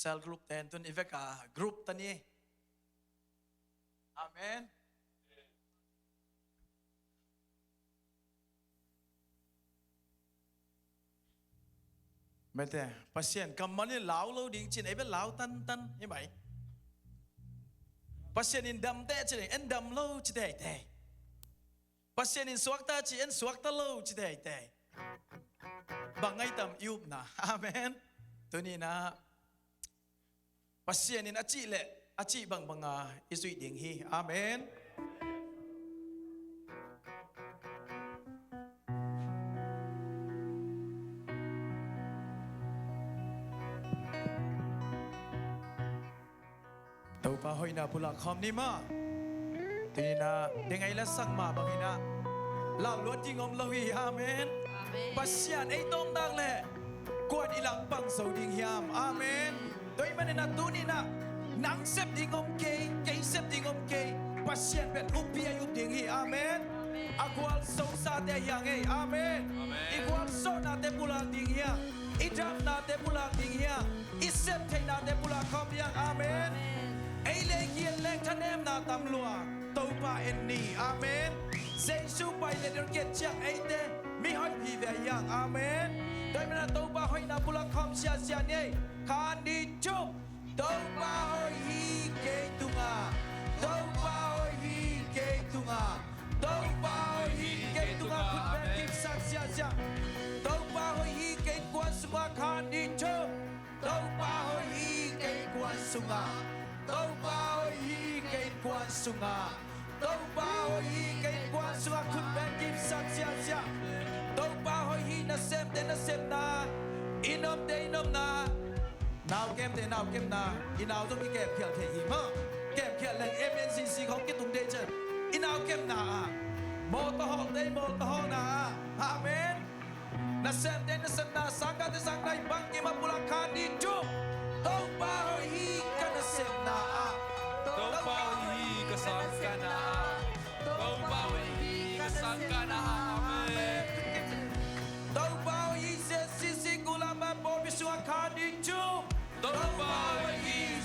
cell group ten tun iveka group tani amen mete pasien kamani lau lo ding chin ebe lau tan tan như vậy pasien in dam te chin en dam lo chi te te pasien in suak ta chi en suak ta lo chi te te bangai tam yup na amen tuni na pasien in achi le achi bang banga isui ding hi amen tàu pa hoi na pula khom ni ma tuni na dengai la sak ma bangai na lao luat jing om lo hi amen pasien ei tom dang le quạt ilang bang sầu ding hiam amen tôi mà nên tu ni na nắng xếp ding om cây xếp ding om cây pasien bet upi ayu ding hi amen akwal sâu sa te yang ei amen igual so na te pula ding hiam idam na te pula ding hiam isep te na te pula khom yang amen ei le kian le thanem na tam lua tàu pa en ni amen Giêsu bay lên được kiệt chiang ấy te mi hỏi vì về yang amen tôi mình là tàu ba hỏi na pula khom sia sia nhé khan đi chúc tàu ba hỏi hi kê tunga tàu ba hỏi hi kê tunga tàu ba hỏi hi kê tunga phút bên kim sang sia sia tàu ba hỏi hi kê quan sunga khan đi chúc tàu ba hỏi hi kê quan sunga tàu ba hỏi hi kê quan sunga tàu ba hỏi hi kê quan sunga phút bên kim sang sia sia tàu ba hỏi hi na xem na inom te inom na nào kem te nào kem na inao trong cái kẹp kiểu thể hi mơ kẹp kiểu là MNCC không cái tung đây chứ inao kem na mô to ho na amen na xem na sang ka te sang dai bang ni ma pula khan đi chu tàu ba hỏi hi ka na xem na tàu ba hỏi hi ka sang ka na tàu ba hỏi hi ka sang ka na amen tàu ba hỏi hi se kula ma bo biswa khan đi chu tàu ba hỏi hi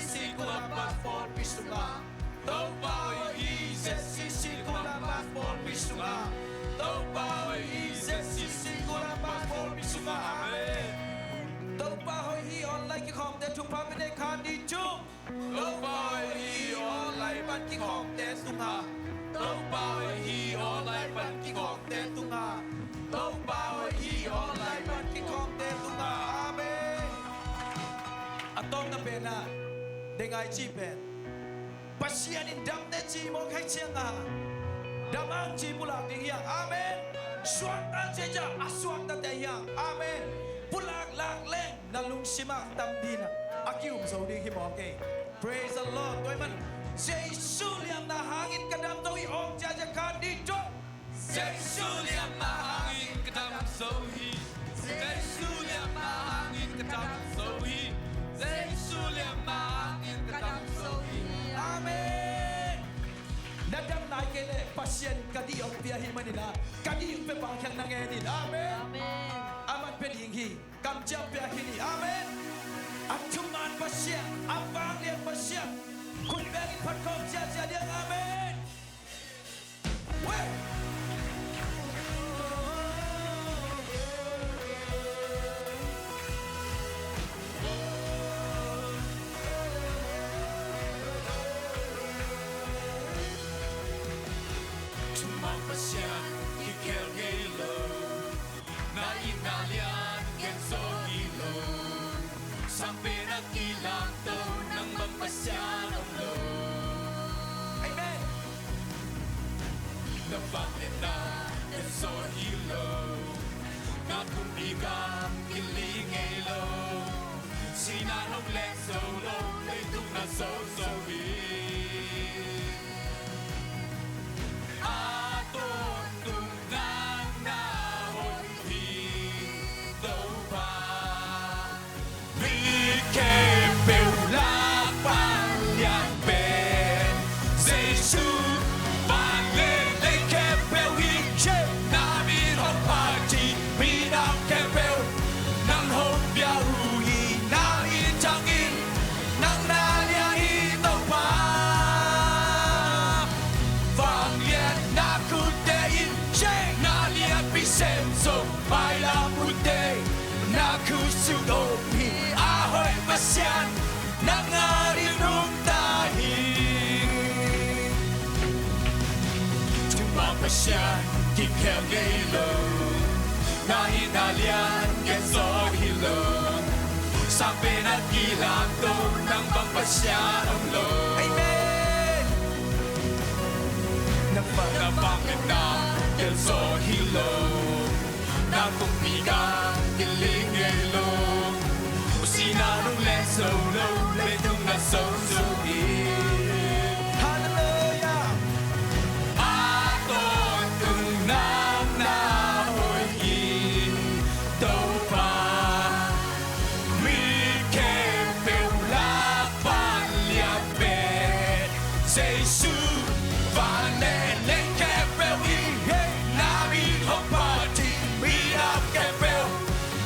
se kula ma bo biswa tàu ba hỏi hi se kula ma bo biswa tàu ba hỏi hi se kula ma bo biswa amen tàu ba hỏi hi online cái khom te thung pa bên khan đi chu tàu ba hỏi hi online ban ki khom te sunga tàu ba hỏi hi online ban ki khom te sunga tàu ba hỏi hi online ban ki khom te sunga amen atong na pena dengai chi pen pasien in dam te chi mo khai chiang damang chi pulak ding yang amen suat ta che ja asuak ta te yang amen pulak lak leng na lung simak tam dina akium zo ding hi mo ke praise the lord toy man Giêsu liam na hangin kadam toi ong cha ja khan đi cho Giêsu liam na hangin kadam so hi Giêsu liam na hangin kadam so hi Giêsu liam na hangin kadam so hi amen nadam nai ke le pasien kadi ong pia hi manila kadi pe pa khyang na nge ni amen aman pe ding hi kam cha pia hi ni amen atuman pasien apang lian pasien kun bangin phat khom cha cha dia amen we Tumang pasyan ikel gelo na inalian ken so gilo sampai nakilang to ng mapasyan ang lo amen Nabakit na ken so hilo na kumigam kilingelo sinanong leso lo itung na so aton tungan na hoy daw ba Bikepeu lakpan yang ben Giêsu ban lên đây kepeu hiche na min hong party mi nam kepeu nang hong biao hu hi na in chang theo gây lờ na hi na lian gen zo hi lờ sang bên ăn kỳ làm đâu nang bang pa siya ông lờ Amen. na bang na gen zo hi lờ na kung miga giling ngay lờ Sina nung lên sâu lâu lên tung na sâu sâu đi Hallelujah. Aton tung nam na hồi in đâu pa mi ke pel la pan lia pe Giêsu và nên lên ke pel i na mi hop party mi up ke pel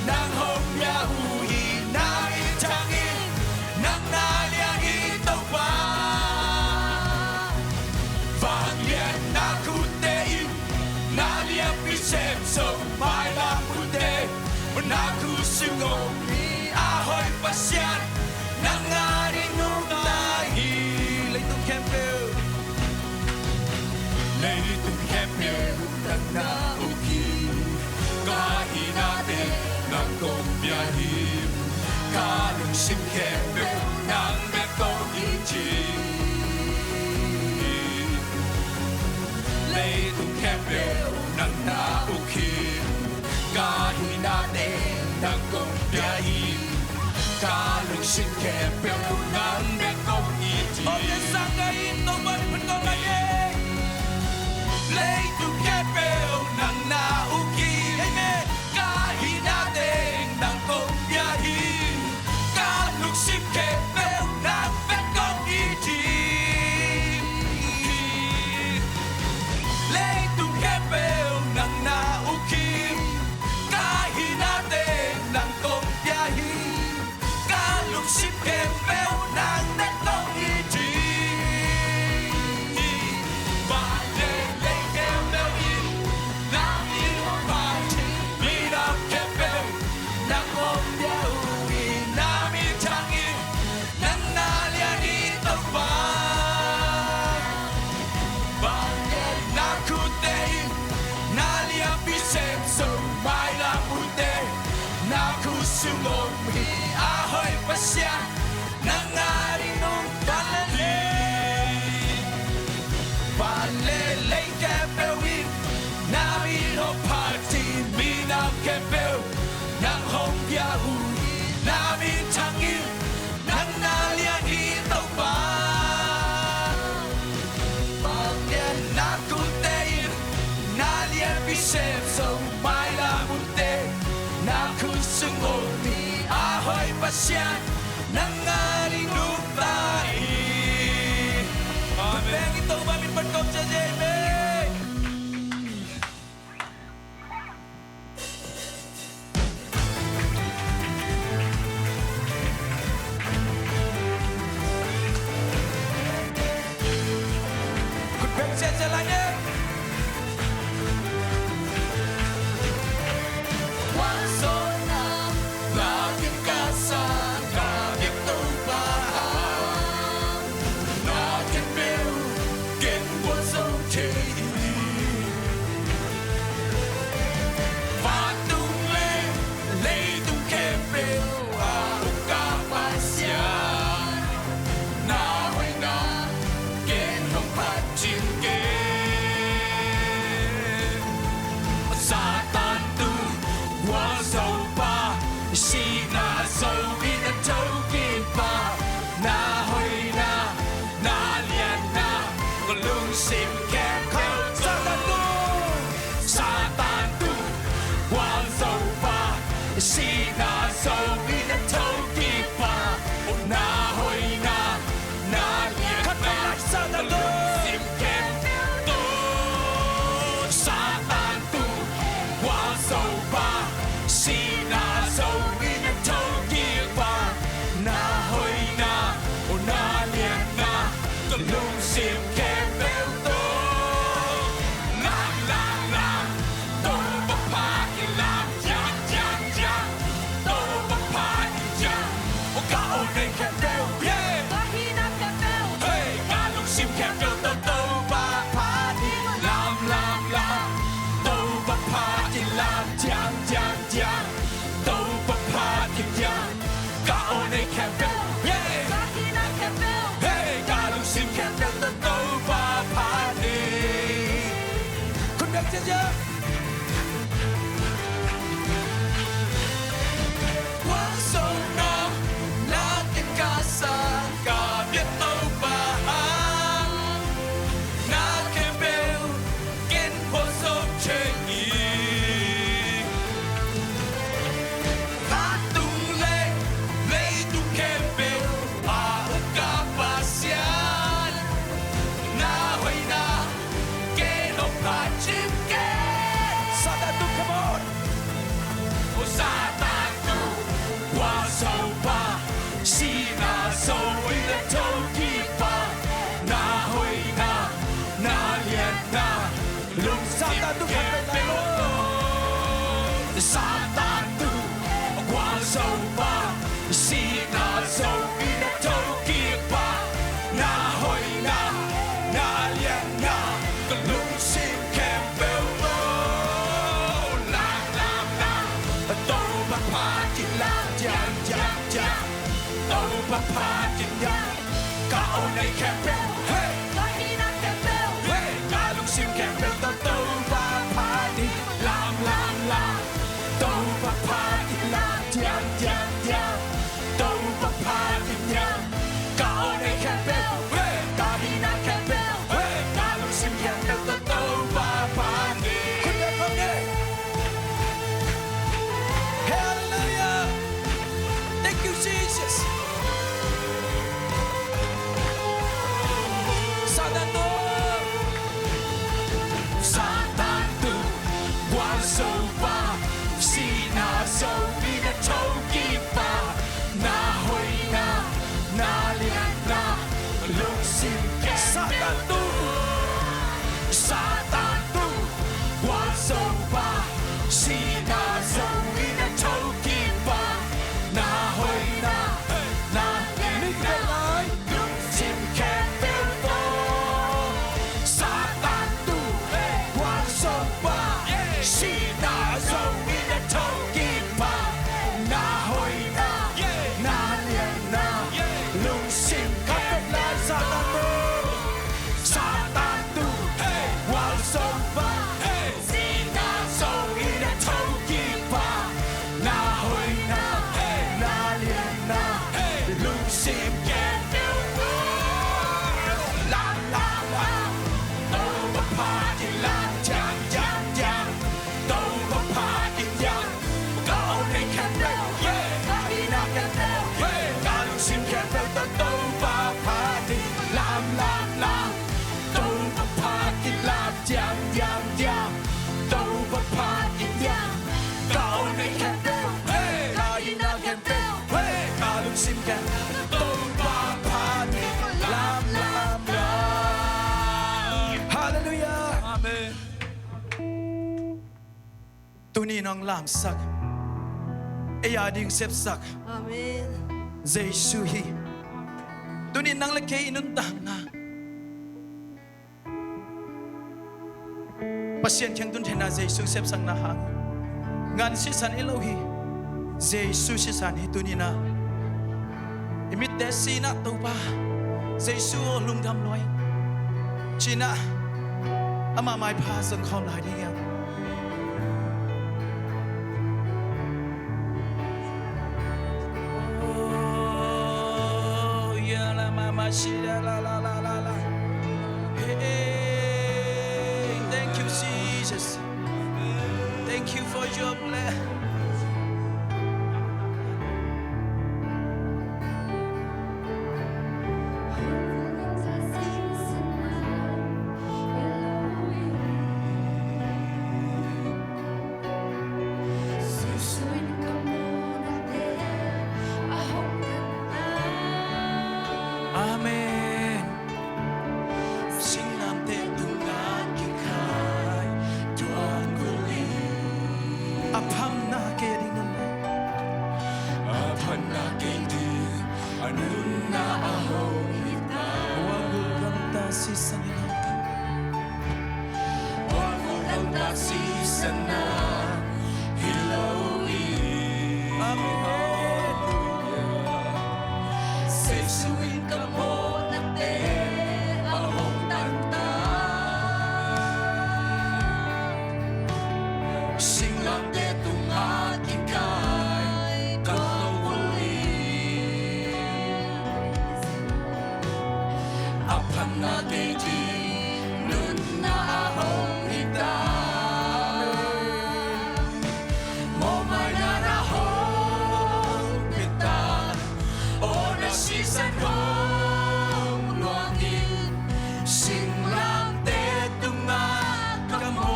nang hop ya hu i na mi chang i nang na lia i đâu pa vàng lian na ku te im na lia pi sem so mai la ku te na ku sungo mi a hoi pa sian nang nga ri nu ta hi Lấy tung khen phiêu. lấy tu khem pe nang na u ki ka hi na te nang kom bia hi ka lung sim khem pe nang me ko i chi lấy tu khem pe nang na u ki ka hi na te nang kom bia hi ka lung sim khem pe nang me ko i chi Ôm nhân sang ngay tôi vẫn vẫn còn lại đây. lấy tu khem pe nang na u ki Amen. ka hi na te nang kom bia hi ka lung sim khem pe nang me ko i chi lấy tu khem pe nang na u ki ka hi na te nang kom bia hi ka lung sim khem pe nang me ko i chi ba le le khem pe i na i ba chi mi na khem pe nang kom bia ui na mi chang i nang na lia i to ba Banget na ku te na lia pi sem so mai la pu te na ku sumo mi a hoi pa sia na nga ri nong ta le ba le le ke pe wi na mi no party mi na ke pe na hong ya hu na mi chang i nang na lia i to ba Banget na ku te na lia pi sem so mai la pu te na ku sumo mi a hoi pa sia na nga ri nu ta i Bang ito kami pagkop sa Amen. Good bang sa langit. Quan số năm là kiếp ca sa cả kiếp tu ba là kiếp biểu kiếp của sông chỉ và tung lên lấy tung kẹp biểu à ca ba sia na hoài na kiếp không phát triển kiếp Satan tu wa so pa si na so vi na to ki pa na hoi na lian na ko lung sim kem ko Satan tu wa so pa si na so vi na to ki pa na hoi na lian na ko lung sim kem to Satan tu wa so pa si na so vi na to ki pa na hoi na lian na ko lung sim kem to la to pa pa ki lam ja to pa pa ki ja o ka o nei kem yeah hey ka lung sim kem to pa pa lam to này kẹp bèo hey cả lũ sim kẹp bèo tao tàu ba phá đi con biết chưa qua sông nó lá cái cá sa cả biết tàu ba na kẹp bèo kiến phố sông chơi nhỉ hát tung lên lấy tung kẹp bèo à cả ba xian na hoài na kê nó phá chim kê Satan tu come on o Satan tu qua sâu ba si na sâu với đất châu kỳ ba na hoài na liền na lúc Satan tu come bên này luôn Satan tu qua sâu ba si na sâu với đất châu kỳ ba na hoài na liền na lúc xin kèm bèo tàu bạc phá chỉ làm chang tàu bạc phá chỉ nhang cạo này kèm bèo hey hey cả lúc xin kèm bèo tàu bạc phá đi làm tàu bạc phá chỉ làm chang tàu bạc phá chỉ nhang cạo này kèm bèo hey cả đi na kèm bèo hey cả lúc xin kèm bèo tàu bạc phá đi con biết không nhé Hallelujah thank you Jesus Satan tu Satan tu qua sâu ba si na sâu vì đã châu kỳ ba na hoài na liền na lúc xin kèm Satan tu Satan tu qua sâu ba si na sâu vì đã châu kỳ ba na hoài na liền na lúc xin kèm bèo to Satan tu qua sâu ba si na sâu vì đã châu kỳ ba na hoài na liền na lúc xin kèm là Satan tu Satan tu qua sông ba si na sâu vì đã châu kỳ ba na hoài na liền na lúc xin kèm bèo làm tàu bạc phá chỉ làm chang tàu bạc phá chỉ nhang cạo này kèm bèo cả đi na kèm bèo cả lúc xin kèm bèo tàu bạc phá đi làm tàu bạc phá chỉ làm chang tàu bạc phá chỉ nhang cạo này kèm bèo cả đi na kèm bèo cả lúc xin kèm tàu bạc phá đi làm Hallelujah Amen tu ni nong lam sak aya ding sep sak Amen. Giêsu hi tu ni nang le ke inun tang na pasien kheng tun thena Giêsu sep sang na hang ngan si san Elohi Giêsu si san hi tu ni na imit te si na to pa Giêsu lung dam loi china ama mai pa sang khom lai ding yang oh ya la mama shi la hey thank you Jesus thank you for your blessing Amen. Sing nam te tungan ki khai tuan guli. Apam na ke dingun. Apan na ke di anun na aho ita Wagu ganta si sanina. Wago ganta si sana Hiloi Amen. suin ka mo na te ahong tanta singlang te tung aking kay kalawali apang na te di nun na ahong hita mo may narahong pita o nasisan hong luangin singlang te tunga kamo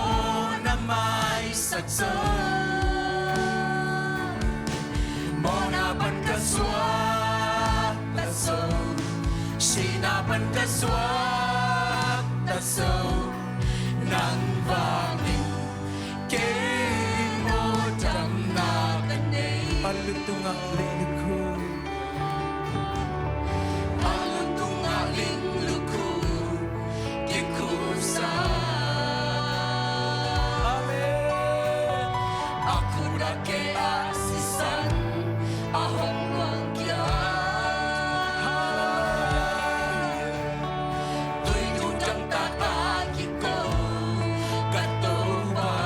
na may sakso mo na ban kaswat taso sinaban kaswat taso nang bangin kay mo dam na kanay Alutung ang lingko Alutung aling luku kikusa Amen Aku na kay asisan ahong wangkya Tuy dudang tataki ko katuwa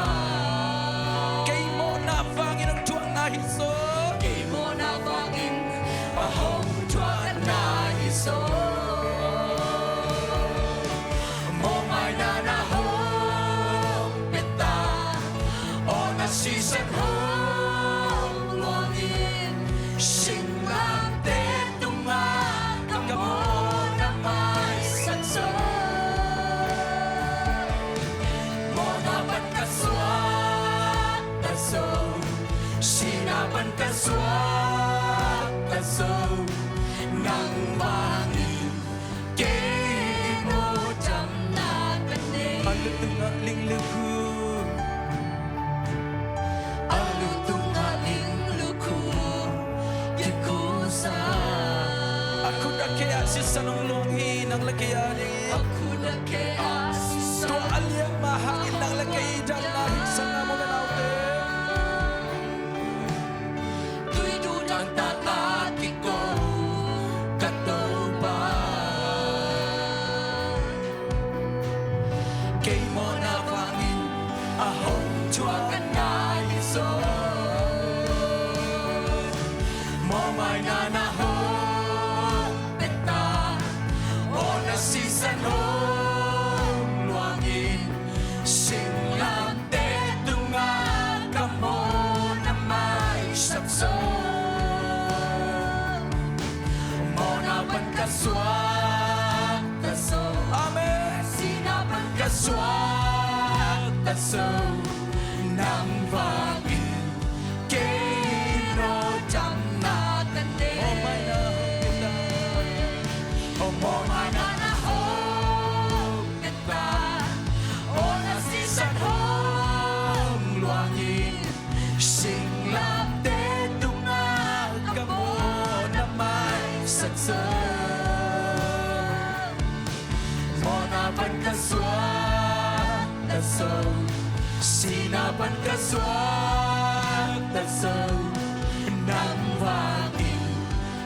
Kay mo na vangin ang tuwang nahiso Kay mo na bangin ahong tuwan na iso Mo may nanahong pita O nasisan hong luangin Singlang te tunga kamo na may sakso Mo naman kaswat taso Sinaban kaswat taso Nang mangin kay mo jam na kanay Alutung ang lingko Alutung aling luku kikusa Ako na kaya si sanunglungin ang lagayani Aku na kay asisa To alyang mahangin ng lagaydan na hisang na mo nanawte Tuy dudang tataki ko katuba Kay mo na bangin ahong tuwagan na iso Mo may nanahong peta O nasisan hong luangin Singlang te tunga kamo na may sakso Mo na ban kaswat taso Amen Sinaban kaswat taso Nang vangin kay no jam na kanay Oh my na O mo may nanahong kita O nasisan hong luangin Singlang te tunga kamo na may sakso Mo na ban kaswat taso Sinaban kaswat taso Nang wangin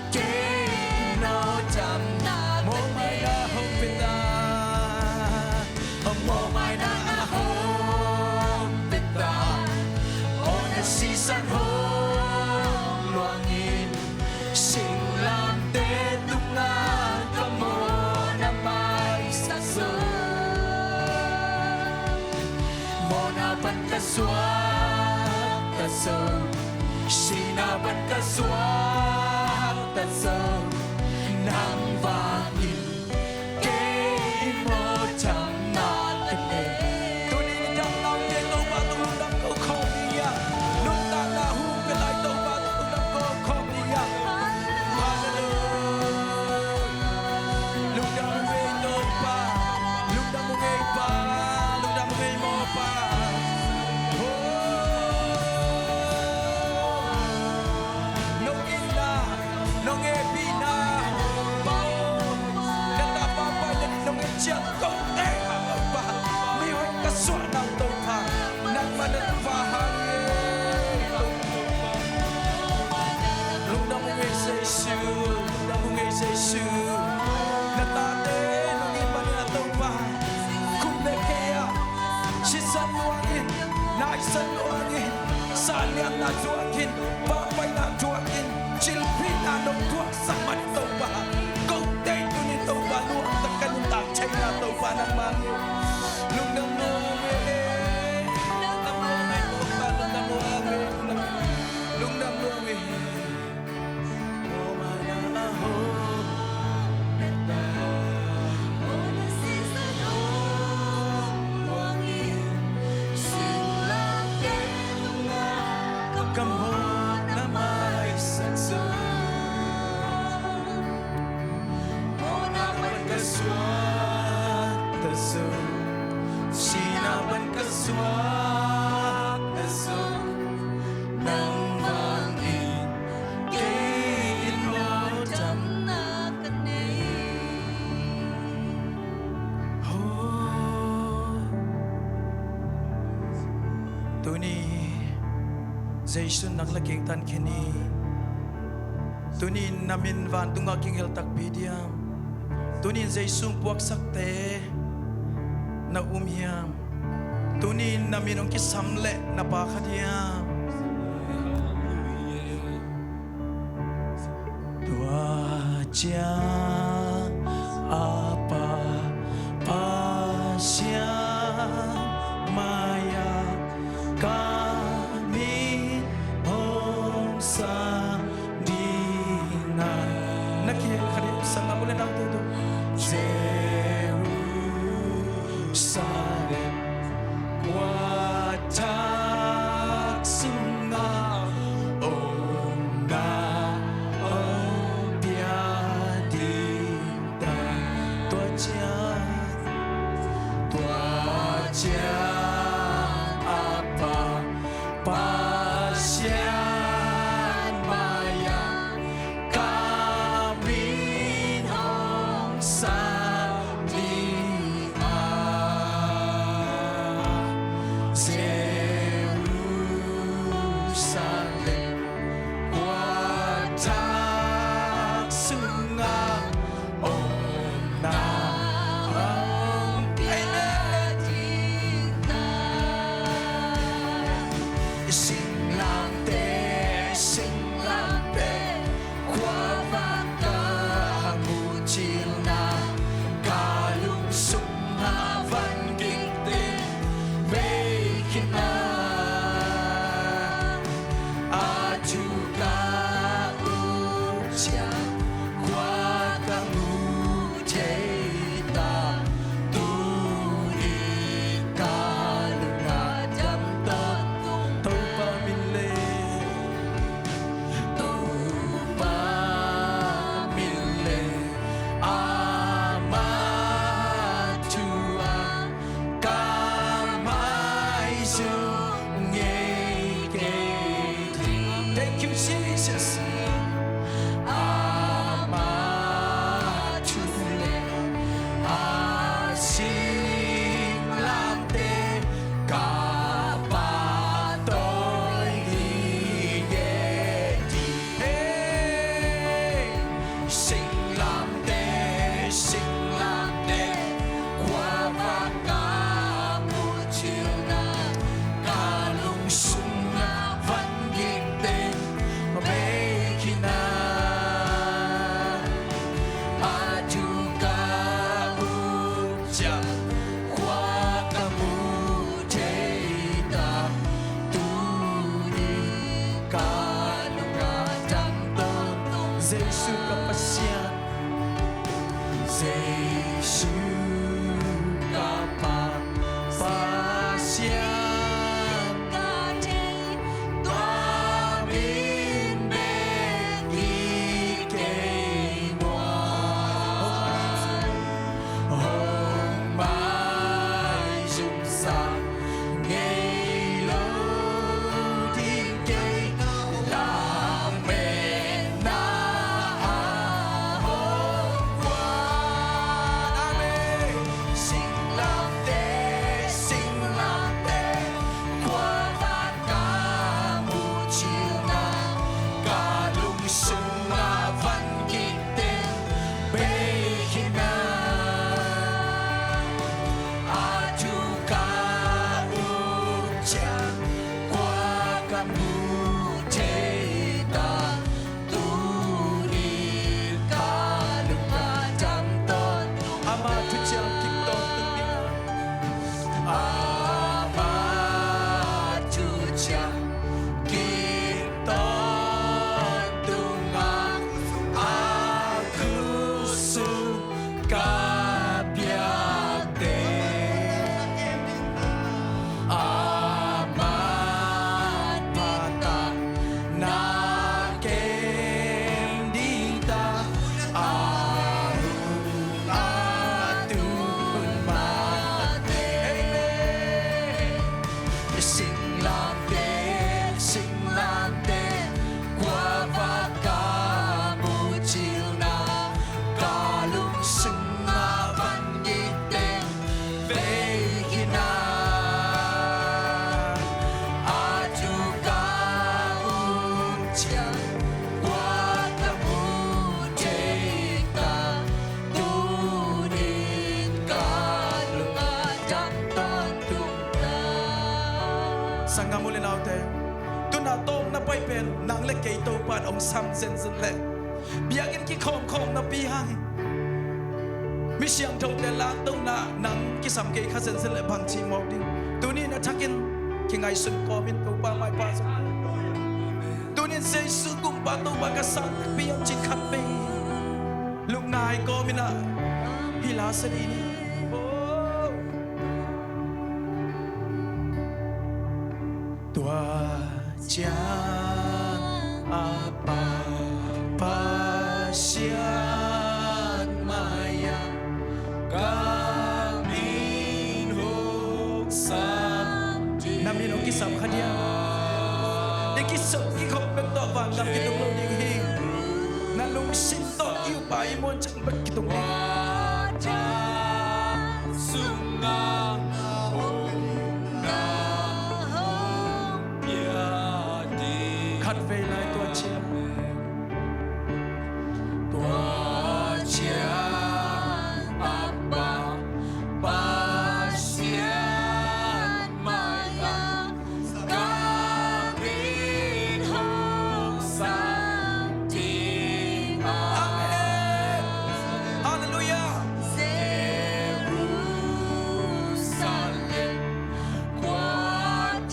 kay no jam na Mo may ahong pita Mo may naahong pita O nasisan hong luangin Singlang te tunga kamo na may sakso Mo na ban kaswat taso Sinaban kaswat taso Nang wangin kay mo jam na kanay Tunin dang lau te tong ba tung dang ko khom niya Lung ta la hu pe lai tong ba tung dang ko khom niya Hallelujah Lung dang mu ngai tong pa Lung dang mu ngai pa Lung dang mu ngai mo pa Oh Nong ina Nong e pi Salian na juakin, papay na juakin, chilpin na nung tuwak sa manito ba? Kutay to nito ba? Luwag na kalutang chay na to ba ng mami? Lungdang mo eh, lungdang mo eh, lungdang mo eh, lungdang mo eh. Oh manaho, kamot na may sansa. Onaman kaswat taso, sinaman kaswat taso, nang bangin kain mo jam na Tuni Jaisun naglaging tan kini Tunin namin van tungaging heltak bidiam Tunin Jaisun puak sakte na umyam Tunin namin ang kisamle na pakadiam Tuaja apa pasya maya kami sa dingan nakikari sa mamulan ang tuto Jerusalem watak sunga na biadita tuaja apa pasyan maya kami hong sa Jerusalem watak sunga na Thank you, Jesus. Amen. Nang le kay to pan ông sam zen zen le. Biagin ki khom khom na pi hang. Mi siang thâu te la to na nang ki sam kay kha zen zen le bang chi mo ding. Tu ni na thakin ki ngai sun ko min to pa mai pa so. Tu ni se su kum pa to ba ka sang pi am chi khat pe. Lúc nai ko min na hi la sa di ni. Tuhan apa pasien maya kami hoksan namin ang kisam kanya ikisok ikop beto bang nam kitong lo ding hing nalung sinto iu pa imon chan bat kitong ding sungang về lại tua chia apa pasien maya kami hoksan ting amen hallelujah Jerusalem kuat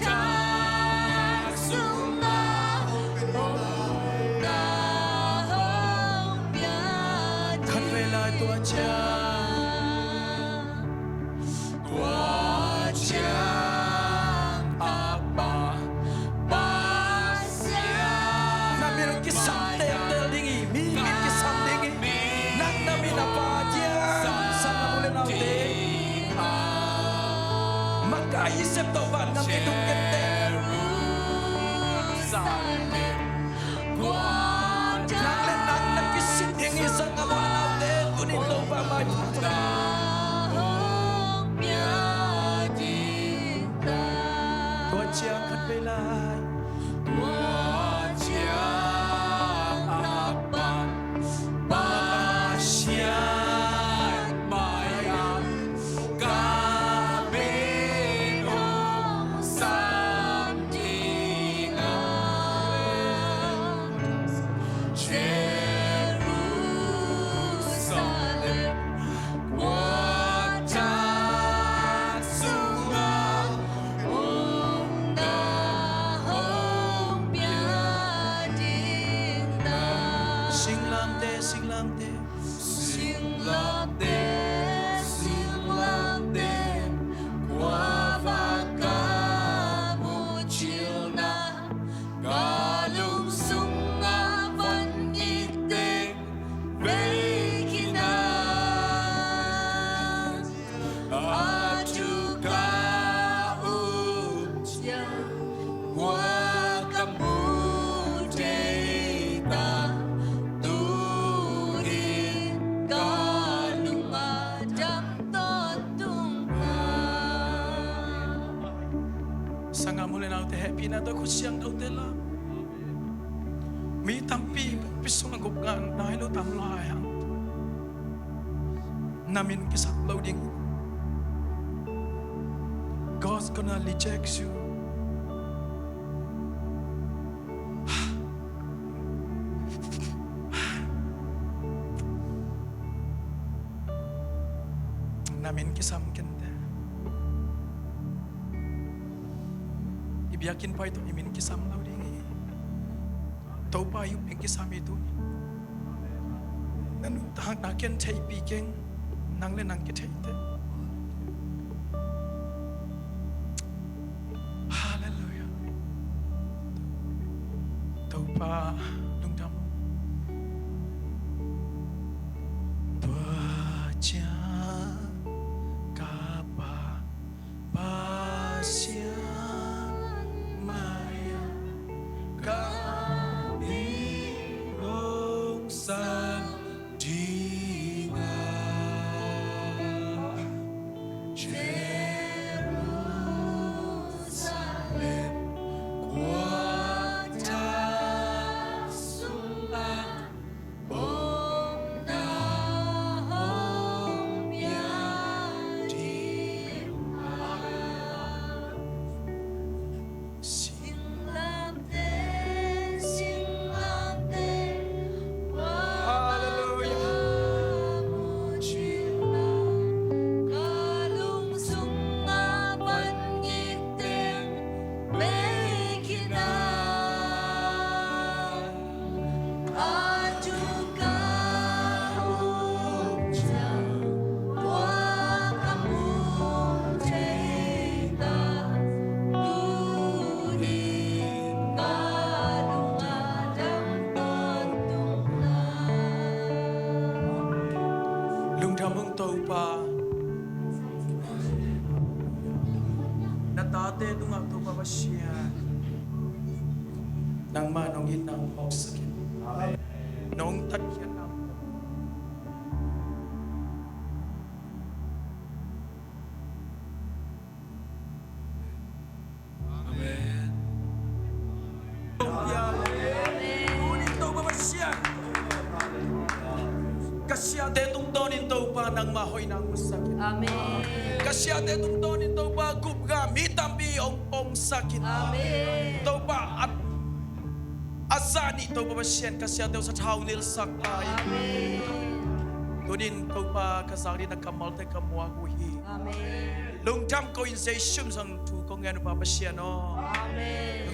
isip to ba ng kitong kente nang lenang nagkisit yung isang amon natin kunin to ba may tuwa siyang katbilay tuwa siyang apa pasyan mayang na to ko siyang daw tela mi tampi pisong ang gupgan na hilo tamlayang namin kisap loading God's gonna reject you namin kisam kende biyakin pa ito imin kisam law dingi tau pa yung kisam ito nanuntang nakin tay bigeng nang le nang kitay ite hallelujah tau pa lungdam baca kapa pasya lung thamung tau pa natate dunga tau pa pasya nang manong inang pau sakit nong tatyan na Amen. Unin tau pa pasya kasyate tung tonin tau pa nang mahoy nang sakit Amen. kasyate tung tonin tau pa kubga mitambi ong sakit Amen. tau pa at azani tau pa pasyan kasyate sa tau nil sakay Amen. tunin tau pa kasari nagkamal te kamwa kuhi Amen. lung tam ko in say shum sang tu ko nganu pa pasyan no Amen.